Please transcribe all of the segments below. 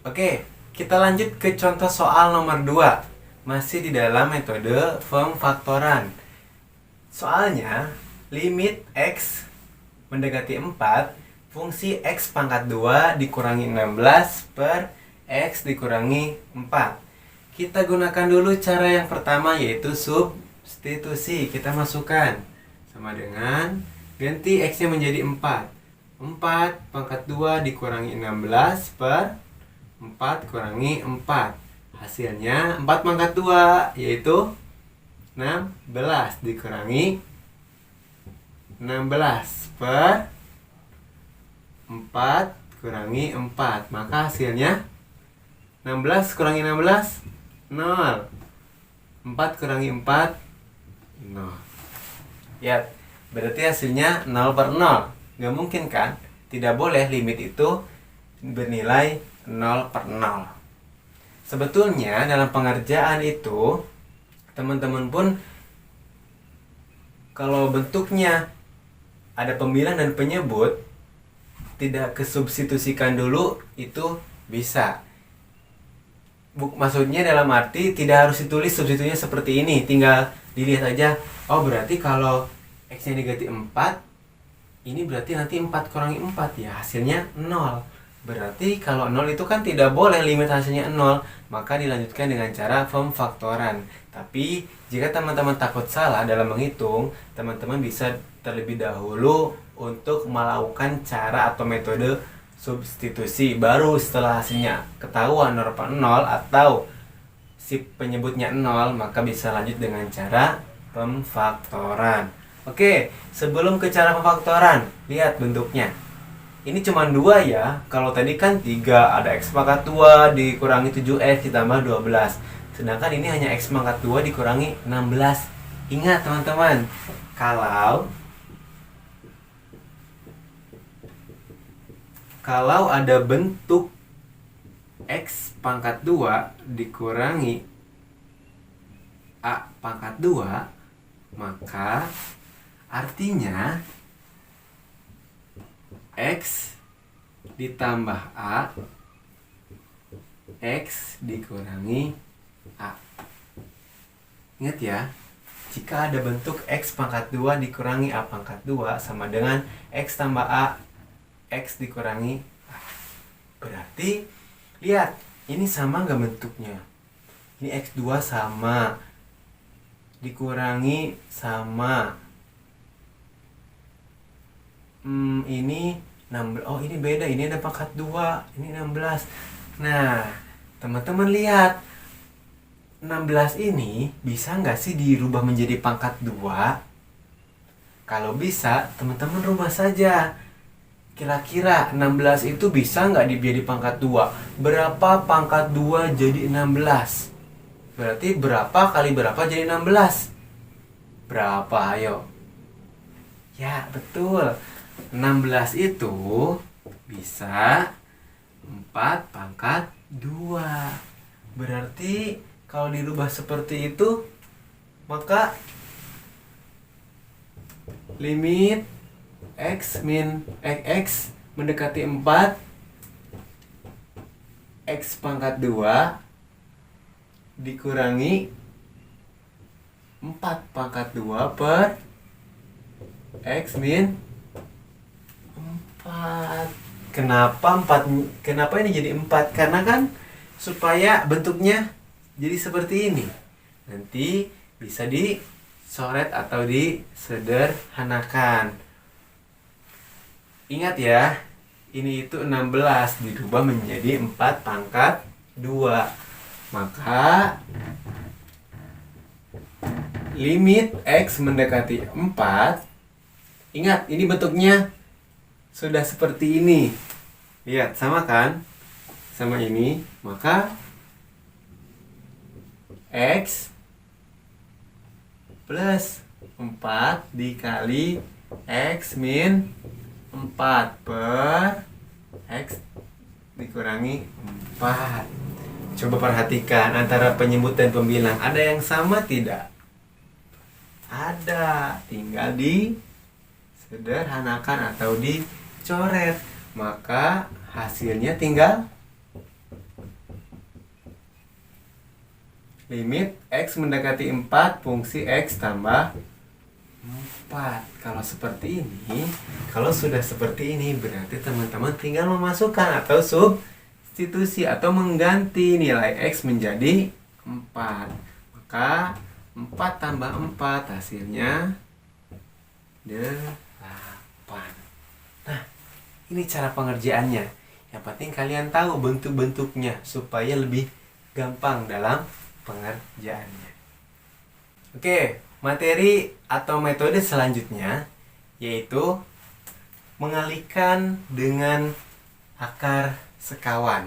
Oke, kita lanjut ke contoh soal nomor 2. Masih di dalam metode pemfaktoran. Soalnya, limit X mendekati 4, fungsi X pangkat 2 dikurangi 16 per X dikurangi 4. Kita gunakan dulu cara yang pertama, yaitu substitusi. Kita masukkan sama dengan ganti X nya menjadi 4. 4 pangkat 2 dikurangi 16 per 4 kurangi 4. Hasilnya 4 pangkat 2, yaitu 16 dikurangi 16 per 4 kurangi 4. Maka hasilnya 16 kurangi 16, 0. 4 kurangi 4, 0. Ya, berarti hasilnya 0 per 0. Nggak mungkin kan? Tidak boleh limit itu bernilai 0 per 0. Sebetulnya dalam pengerjaan itu, teman-teman pun kalau bentuknya ada pembilang dan penyebut, tidak kesubstitusikan dulu, itu bisa. Maksudnya dalam arti tidak harus ditulis substitusinya seperti ini, tinggal dilihat aja. Oh, berarti kalau X nya negatif 4, ini berarti nanti 4 kurangi 4, ya hasilnya 0. Berarti kalau 0 itu kan tidak boleh limit hasilnya 0, maka dilanjutkan dengan cara pemfaktoran. Tapi jika teman-teman takut salah dalam menghitung, teman-teman bisa terlebih dahulu untuk melakukan cara atau metode substitusi. Baru setelah hasilnya ketahuan 0 per 0 atau si penyebutnya 0, maka bisa lanjut dengan cara pemfaktoran. Oke, sebelum ke cara pemfaktoran, lihat bentuknya. Ini cuma 2 ya. Kalau tadi kan 3, ada X pangkat 2 dikurangi 7X ditambah 12. Sedangkan ini hanya X pangkat 2 dikurangi 16. Ingat teman-teman, kalau ada bentuk X pangkat 2 dikurangi A pangkat 2, maka artinya X ditambah A, X dikurangi A. Ingat ya, jika ada bentuk X pangkat 2 dikurangi A pangkat 2 sama dengan X tambah A, X dikurangi A. Berarti, lihat, ini sama nggak bentuknya? Ini X2 sama, dikurangi sama. Ini 16. Oh, ini beda. Ini ada pangkat 2. Ini 16. Nah, teman-teman lihat. 16 ini bisa nggak sih dirubah menjadi pangkat 2? Kalau bisa, teman-teman rubah saja. Kira-kira 16 itu bisa nggak jadi pangkat 2? Berapa pangkat 2 jadi 16? Berarti berapa kali berapa jadi 16? Berapa? Ayo. Ya, betul. 16 itu bisa 4 pangkat 2. Berarti kalau dirubah seperti itu, maka limit X mendekati 4, X pangkat 2 dikurangi 4 pangkat 2 per X min 4. Kenapa ini jadi 4? Karena kan supaya bentuknya jadi seperti ini. Nanti bisa dicoret atau disederhanakan. Ingat ya, ini itu 16 dirubah menjadi 4 pangkat 2. Maka limit X mendekati 4. Ingat, ini bentuknya sudah seperti ini. Lihat, sama kan? Sama ini. Maka X plus 4 dikali X min 4 per X dikurangi 4. Coba perhatikan antara penyebut dan pembilang. Ada yang sama tidak? Ada. Tinggal disederhanakan atau dicoret. Maka hasilnya tinggal limit X mendekati 4 fungsi X tambah 4. Kalau seperti ini, kalau sudah seperti ini, berarti teman-teman tinggal memasukkan atau substitusi atau mengganti nilai X menjadi 4. Maka 4 tambah 4 hasilnya 8. Nah, ini cara pengerjaannya. Yang penting kalian tahu bentuk-bentuknya supaya lebih gampang dalam pengerjaannya. Oke, materi atau metode selanjutnya yaitu mengalihkan dengan akar sekawan.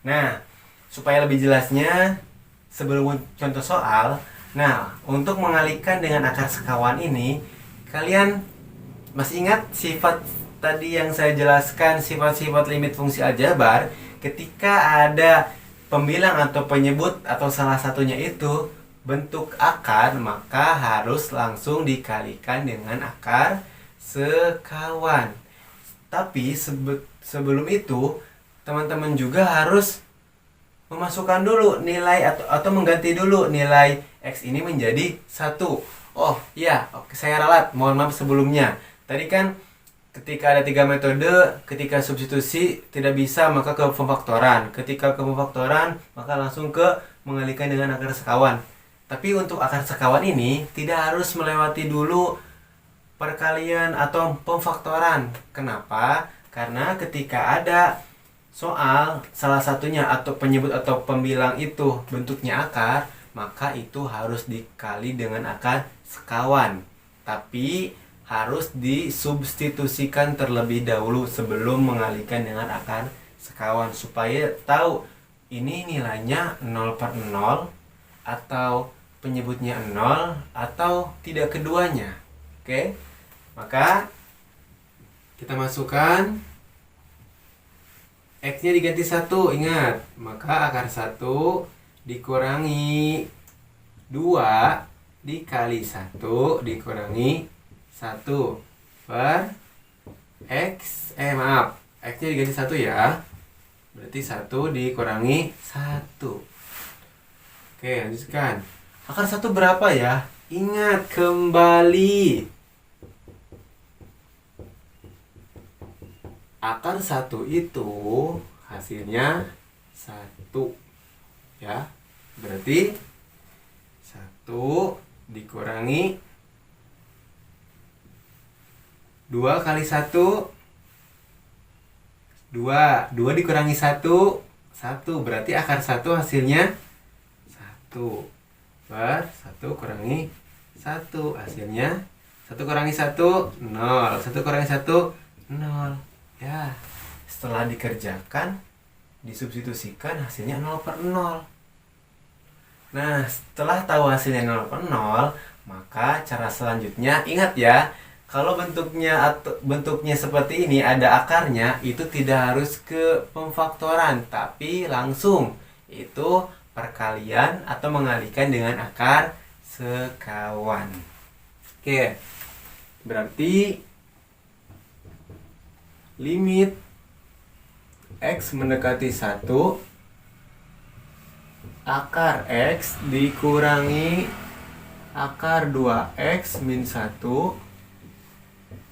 Nah, supaya lebih jelasnya sebelum contoh soal, untuk mengalihkan dengan akar sekawan ini, kalian masih ingat sifat tadi yang saya jelaskan, sifat-sifat limit fungsi aljabar? Ketika ada pembilang atau penyebut atau salah satunya itu bentuk akar, maka harus langsung dikalikan dengan akar sekawan. Tapi sebelum itu, teman-teman juga harus memasukkan dulu nilai atau mengganti dulu nilai X ini menjadi 1. Oh iya, oke, saya ralat, mohon maaf sebelumnya. Tadi kan ketika ada 3 metode, ketika substitusi tidak bisa maka ke pemfaktoran. Ketika ke pemfaktoran maka langsung ke mengalihkan dengan akar sekawan. Tapi untuk akar sekawan ini tidak harus melewati dulu perkalian atau pemfaktoran. Kenapa? Karena ketika ada soal salah satunya atau penyebut atau pembilang itu bentuknya akar, maka itu harus dikali dengan akar sekawan. Tapi harus disubstitusikan terlebih dahulu sebelum mengalihkan dengan akar sekawan supaya tahu ini nilainya 0/0 atau penyebutnya 0 atau tidak keduanya. Oke, maka kita masukkan X nya diganti 1, ingat, maka akar 1 dikurangi 2 dikali 1 dikurangi 1 per X X nya diganti 1 ya, berarti 1 dikurangi 1. Oke, lanjutkan. Akar 1 berapa ya? Ingat kembali, akar 1 itu hasilnya 1 ya, berarti 1 dikurangi 2 kali 1 2 dikurangi 1 1, berarti akar 1 hasilnya 1 per 1 kurangi 1 hasilnya 1 kurangi 1 0, 1 kurangi 1 0 ya. Setelah dikerjakan disubstitusikan hasilnya 0/0. Nah, setelah tahu hasilnya 0/0, maka cara selanjutnya ingat ya, kalau bentuknya seperti ini ada akarnya, itu tidak harus ke pemfaktoran, tapi langsung itu perkalian atau mengalihkan dengan akar sekawan. Oke, berarti limit X mendekati 1 akar X dikurangi akar 2X min 1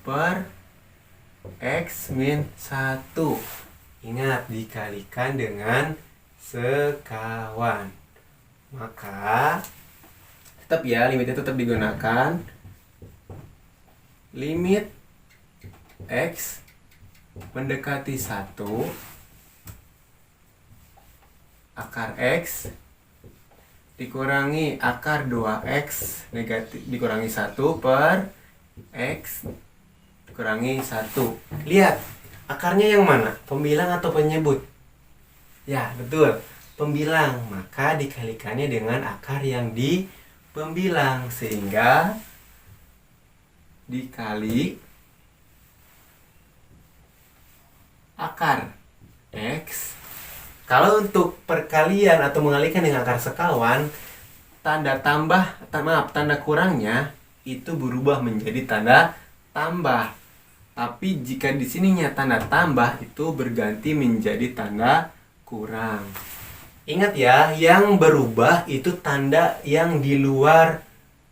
per X min 1. Ingat, dikalikan dengan sekawan. Maka tetap ya, limitnya tetap digunakan. Limit X mendekati 1 akar X dikurangi akar 2X negatif dikurangi 1 per X dikurangi 1. Lihat, akarnya yang mana? Pembilang atau penyebut? Ya, betul, pembilang. Maka dikalikannya dengan akar yang di pembilang, sehingga dikali akar X. Kalau untuk perkalian atau mengalihkan dengan akar sekawan, tanda kurangnya itu berubah menjadi tanda tambah. Tapi jika di sininya tanda tambah, itu berganti menjadi tanda kurang. Ingat ya, yang berubah itu tanda yang di luar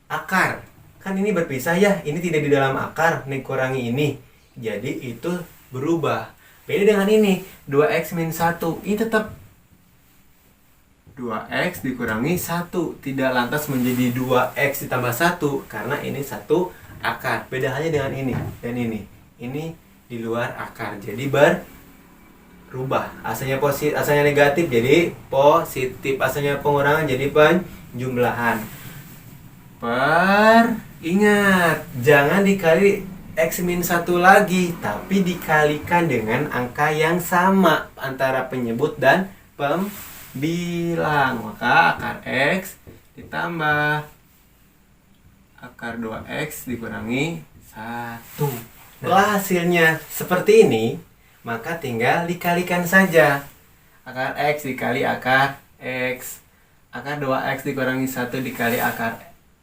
akar. Kan ini berpisah ya, ini tidak di dalam akar, kurangi ini. Jadi itu berubah. Beda dengan ini, 2x min 1. Ini tetap 2x dikurangi 1. Tidak lantas menjadi 2x ditambah 1. Karena ini satu akar. Beda halnya dengan ini dan ini. Ini di luar akar. Jadi berubah. Asalnya positif, asalnya negatif jadi positif. Asalnya pengurangan jadi penjumlahan. Ingat, jangan dikali x min 1 lagi, tapi dikalikan dengan angka yang sama antara penyebut dan pembilang. Maka akar x ditambah akar 2x dikurangi 1. Setelah hasilnya seperti ini, maka tinggal dikalikan saja. Akar x dikali akar x. Akar 2x dikurangi 1 dikali akar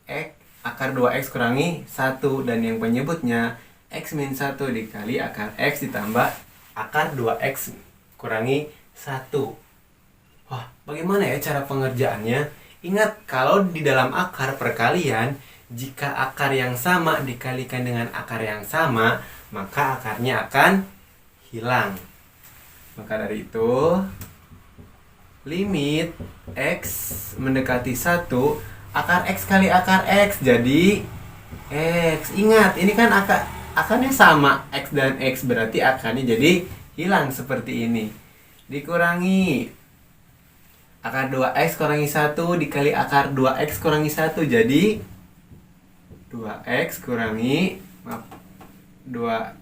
x. Akar 2x kurangi 1. Dan yang penyebutnya x min 1 dikali akar x ditambah akar 2x kurangi 1. Wah, bagaimana ya cara pengerjaannya? Ingat, kalau di dalam akar perkalian, jika akar yang sama dikalikan dengan akar yang sama, maka akarnya akan hilang. Maka dari itu, limit x mendekati 1, akar x kali akar x jadi x. Ingat, ini kan akarnya sama, x dan x, berarti akarnya jadi hilang seperti ini. Dikurangi akar 2x kurangi 1 dikali akar 2x kurangi 1 jadi 2x kurangi 2x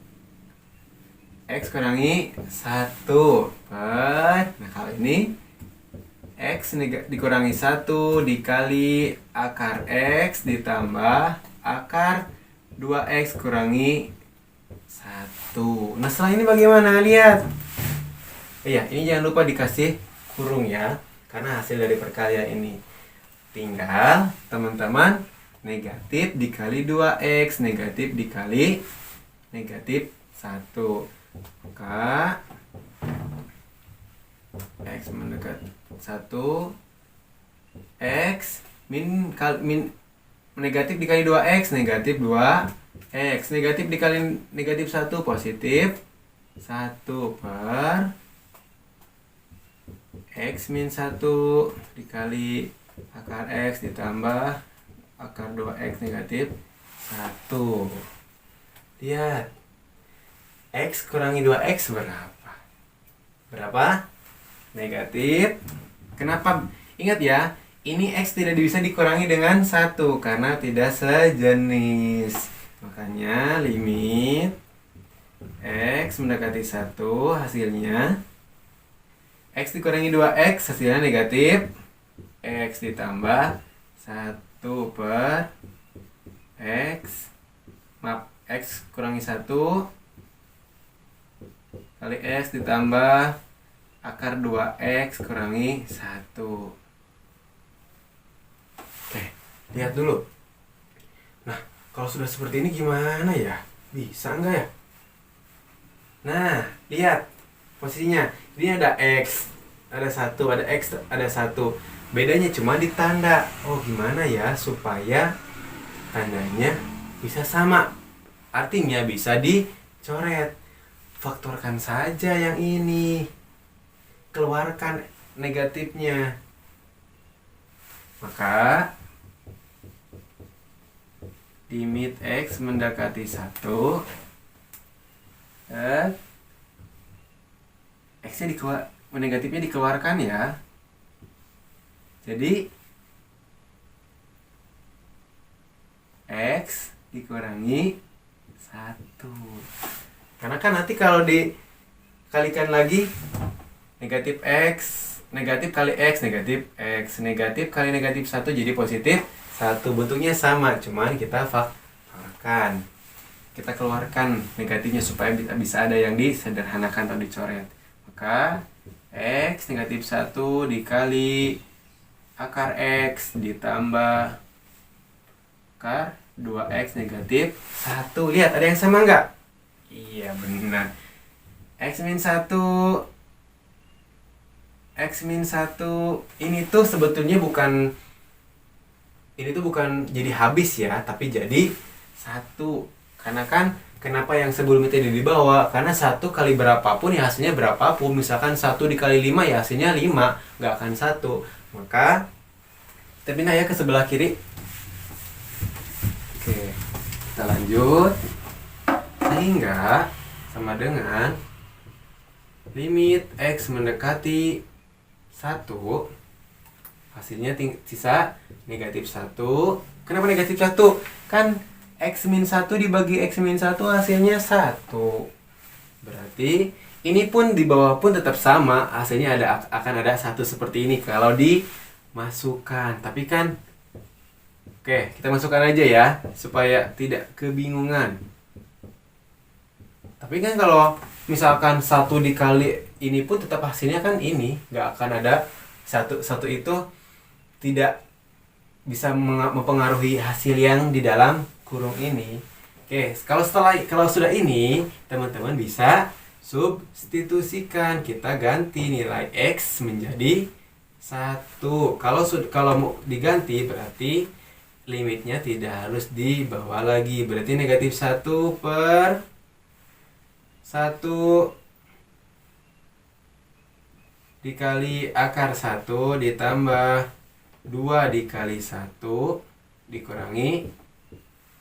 kurangi 1 per. Nah, kalau ini x dikurangi 1 dikali akar x ditambah akar 2x kurangi 1. Nah, setelah ini bagaimana? Lihat. Iya, ini jangan lupa dikasih kurung ya, karena hasil dari perkalian ini. Tinggal teman-teman negatif dikali 2x, negatif dikali negatif 1. Maka x mendekati 1, x min negatif dikali 2x, negatif 2x. Negatif dikali negatif 1, positif 1 per x min 1 dikali akar x ditambah akar 2x negatif 1. Lihat, x kurangi 2x berapa? Berapa? Negatif. Kenapa? Ingat ya, ini x tidak bisa dikurangi dengan 1 karena tidak sejenis. Makanya limit x mendekati 1 hasilnya x dikurangi 2x hasilnya negatif x ditambah 1 per x kurangi 1 kali x ditambah akar 2x kurangi 1. Oke, lihat dulu. Nah, kalau sudah seperti ini gimana ya? Bisa nggak ya? Nah, lihat posisinya. Ini ada x, ada 1, ada x, ada 1. Bedanya cuma di tanda. Oh, gimana ya supaya tandanya bisa sama? Artinya bisa dicoret. Faktorkan saja yang ini. Keluarkan negatifnya. Maka limit x mendekati 1 dan x-nya negatifnya dikeluarkan ya. Jadi x dikurangi 1. Karena kan nanti kalau dikalikan lagi negatif x, negatif kali x, negatif x, negatif kali negatif 1 jadi positif 1. Bentuknya sama, cuman kita faktorkan. Kita keluarkan negatifnya supaya bisa ada yang disederhanakan atau dicoret. Maka x negatif 1 dikali akar x ditambah akar 2x negatif 1. Lihat, ada yang sama nggak? Iya, benar. X min 1 X min 1 ini tuh sebetulnya bukan, ini tuh bukan jadi habis ya, tapi jadi 1. Karena kan kenapa yang sebelumnya tadi dibawa? Karena 1 kali berapapun ya hasilnya berapapun. Misalkan 1 dikali 5 ya hasilnya 5, nggak akan 1. Maka kita pindah ya ke sebelah kiri. Oke, kita lanjut. Sehingga sama dengan limit X mendekati 1, hasilnya sisa negatif 1. Kenapa negatif 1? Kan X min 1 dibagi X min 1 hasilnya 1. Berarti ini pun di bawah pun tetap sama, hasilnya akan ada 1 seperti ini kalau dimasukkan. Tapi kan oke, kita masukkan aja ya supaya tidak kebingungan. Tapi kan kalau misalkan 1 dikali ini pun tetap hasilnya kan ini, nggak akan ada satu itu tidak bisa mempengaruhi hasil yang di dalam kurung ini. Oke, kalau sudah ini, teman-teman bisa substitusikan. Kita ganti nilai X menjadi 1. Kalau mau diganti berarti limitnya tidak harus dibawa lagi. Berarti negatif 1 per 1 dikali akar 1 ditambah 2 dikali 1 dikurangi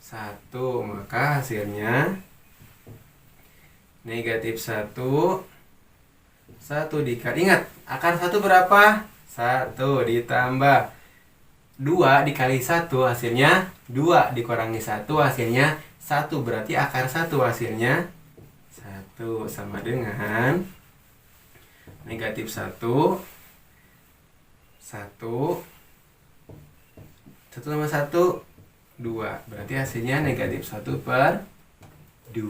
1. Maka hasilnya negatif 1 dikali, ingat akar 1 berapa? 1 ditambah 2 dikali 1 hasilnya 2 dikurangi 1 hasilnya 1. Berarti akar 1 hasilnya 1 sama dengan negatif 1 tambah 1 2. Berarti hasilnya negatif 1 per 2.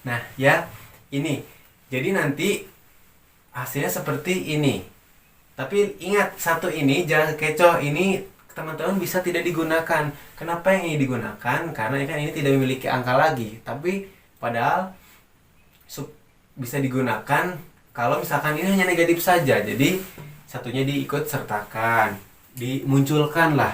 Nah ya, ini jadi nanti hasilnya seperti ini. Tapi ingat, 1 ini jangan kecoh, ini teman-teman bisa tidak digunakan. Kenapa yang ini digunakan? Karena kan ini tidak memiliki angka lagi. Tapi padahal bisa digunakan kalau misalkan ini hanya negatif saja. Jadi satunya diikut sertakan, dimunculkan lah.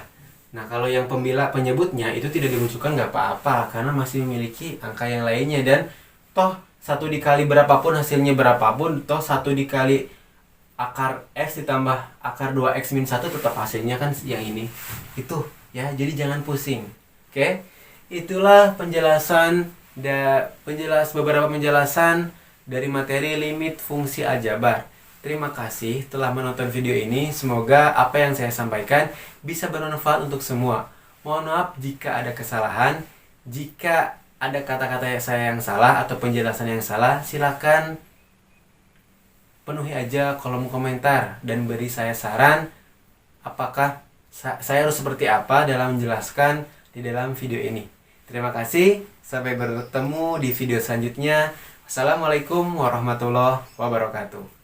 Nah kalau yang penyebutnya itu tidak dimunculkan nggak apa-apa, karena masih memiliki angka yang lainnya. Dan toh 1 dikali berapapun hasilnya berapapun, toh 1 dikali akar X ditambah akar 2X min 1 tetap hasilnya kan yang ini. Itu ya, jadi jangan pusing. Oke, itulah beberapa penjelasan dari materi limit fungsi aljabar. Terima kasih telah menonton video ini. Semoga apa yang saya sampaikan bisa bermanfaat untuk semua. Mohon maaf jika ada kesalahan. Jika ada kata-kata saya yang salah atau penjelasan yang salah, silakan penuhi aja kolom komentar dan beri saya saran apakah saya harus seperti apa dalam menjelaskan di dalam video ini. Terima kasih, sampai bertemu di video selanjutnya. Assalamualaikum warahmatullahi wabarakatuh.